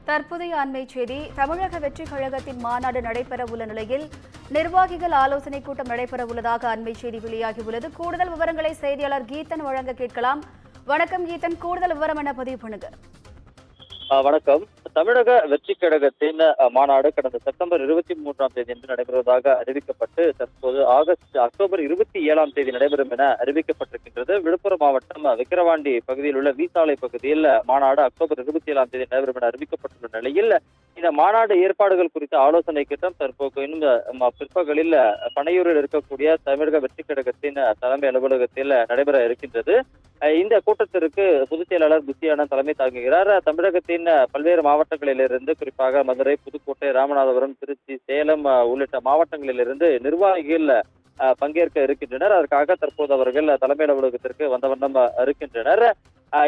தற்போதைய அண்மை செய்தி. தமிழக வெற்றிக் கழகத்தின் மாநாடு நடைபெற உள்ள நிலையில் நிர்வாகிகள் ஆலோசனை கூட்டம் நடைபெற உள்ளதாக அண்மை செய்தி வெளியாகியுள்ளது. கூடுதல் விவரங்களை செய்தியாளர் கீதன் வழங்க கேட்கலாம். வணக்கம் கீதன், கூடுதல் விவரம் என்ன பதிவு பண்ணுங்க. வணக்கம். தமிழக வெற்றிக் கழகத்தின் மாநாடு கடந்த செப்டம்பர் 23ஆம் தேதி என்று நடைபெறுவதாக அறிவிக்கப்பட்டு தற்போது அக்டோபர் 27ஆம் தேதி நடைபெறும் என அறிவிக்கப்பட்டிருக்கின்றது. விழுப்புரம் மாவட்டம் விக்கிரவாண்டி பகுதியில் உள்ள வீசாலை பகுதியில் மாநாடு அக்டோபர் 27ஆம் தேதி நடைபெறும் என அறிவிக்கப்பட்டுள்ள நிலையில் இந்த மாநாடு ஏற்பாடுகள் குறித்த ஆலோசனை கூட்டம் தற்போது இன்னும் பிற்பகலில் பனையூரில் இருக்கக்கூடிய தமிழக வெற்றிக் கழகத்தின் தலைமை அலுவலகத்தில் நடைபெற இருக்கின்றது. இந்த கூட்டத்திற்கு பொதுச் செயலாளர் புசியானந்த் தலைமை தாங்குகிறார். தமிழகத்தின் பல்வேறு மாவட்டங்களிலிருந்து, குறிப்பாக மதுரை, புதுக்கோட்டை, ராமநாதபுரம், திருச்சி, சேலம் உள்ளிட்ட மாவட்டங்களிலிருந்து நிர்வாகிகள் பங்கேற்க இருக்கின்றனர். அதற்காக தற்போது அவர்கள் தலைமை அலுவலகத்திற்கு வந்த வண்ணம் இருக்கின்றனர்.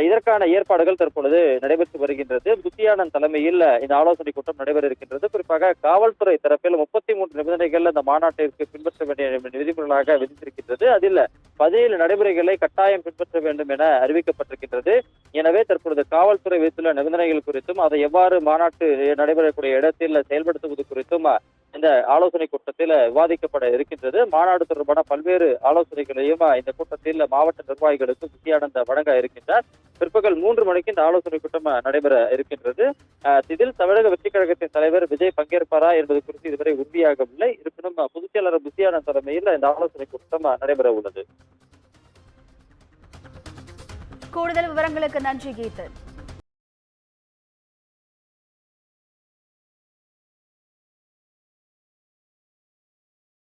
இதற்கான ஏற்பாடுகள் தற்பொழுது நடைபெற்று வருகின்றது. புசியானந்த் தலைமையில் இந்த ஆலோசனை கூட்டம் நடைபெற இருக்கின்றது. குறிப்பாக காவல்துறை தரப்பில் 33 நிபந்தனைகள் இந்த மாநாட்டிற்கு பின்பற்ற வேண்டிய விதிமுறைகளாக விதித்திருக்கின்றது. அதில் 17 நடைமுறைகளை கட்டாயம் பின்பற்ற வேண்டும் என அறிவிக்கப்பட்டிருக்கின்றது. எனவே தற்பொழுது காவல்துறை விதித்துள்ள நிபந்தனைகள் குறித்தும் அதை எவ்வாறு மாநாட்டு நடைபெறக்கூடிய இடத்தில் செயல்படுத்துவது குறித்தும் இந்த ஆலோசனை கூட்டத்தில் விவாதிக்கப்பட இருக்கின்றது. மாநாடு தொடர்பான பல்வேறு ஆலோசனைகளையும் இந்த கூட்டத்தில் மாவட்ட நிர்வாகிகளுக்கு புசியானந்த் வழங்க இருக்கின்றார். பிற்பகல் 3 மணிக்கு இந்த ஆலோசனை கூட்டம் நடைபெற இருக்கின்றது. இதில் தமிழக வெற்றிக் கழகத்தின் தலைவர் விஜய் பங்கேற்பாரா என்பது குறித்து இதுவரை உறுதியாகவில்லை. இருப்பினும் பொதுச் செயலாளர் புசியானந்த் தலைமையில் இந்த ஆலோசனை கூட்டம் நடைபெற உள்ளது. கூடுதல் விவரங்களுக்கு நன்றி கீதன்.